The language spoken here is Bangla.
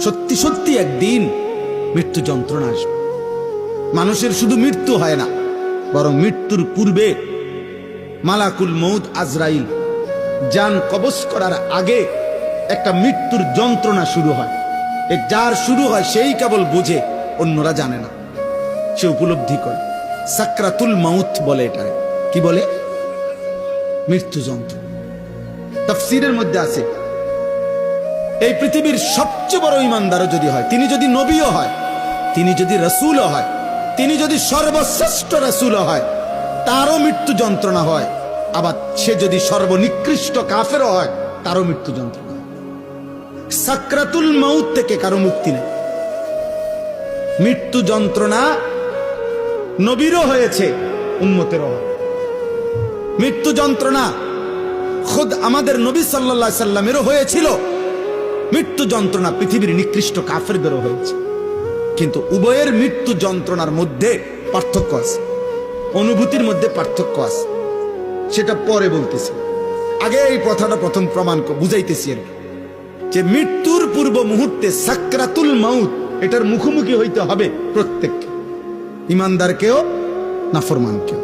সত্যি সত্যি একদিন মৃত্যু যন্ত্রণা আসবে। মানুষের শুধু মৃত্যু হয় না, বরং মৃত্যুর পূর্বে মালাকুল মউত আজরাইল জান কবজ করার আগে একটা মৃত্যুর যন্ত্রণা শুরু হয়। যার শুরু হয় সেই কেবল বুঝে, অন্যরা জানে না, সে উপলব্ধি করে। সাকরাতুল মাউত বলে এটাকে। কি বলে? মৃত্যু যন্ত্রণা। তাফসীরের মধ্যে আছে, এই পৃথিবীর সবচেয়ে বড় ঈমানদারও যদি হয়, তিনি যদি নবীও হয়, তিনি যদি রাসূলও হয়, তিনি যদি সর্বশ্রেষ্ঠ রাসূলও হয়, তারও মৃত্যু যন্ত্রণা হয়। আবার সে যদি সর্বনিকৃষ্ট কাফেরও হয়, তারও মৃত্যু যন্ত্রণা হয়। সাকরাতুল মাউত থেকে কারো মুক্তি নেই। মৃত্যু যন্ত্রণা নবীরও হয়েছে, উম্মতেরও হয়। মৃত্যু যন্ত্রণা খুদ আমাদের নবী সাল্লাল্লাহু আলাইহি সাল্লামেরও হয়েছিল। মৃত্যু যন্ত্রণা পৃথিবীর নিকৃষ্ট কাফেরদেরও হয়েছে। কিন্তু উভয়ের মৃত্যু যন্ত্রণার মধ্যে পার্থক্য আছে, অনুভূতির মধ্যে পার্থক্য আছে। সেটা পরে বলতেছি, আগে এই কথাটা প্রথম প্রমাণ বুঝাইতেছি আর কি, যে মৃত্যুর পূর্ব মুহূর্তে সাকরাতুল মাউত, এটার মুখোমুখি হইতে হবে প্রত্যেককে, ঈমানদারকেও নাফরমানকেও।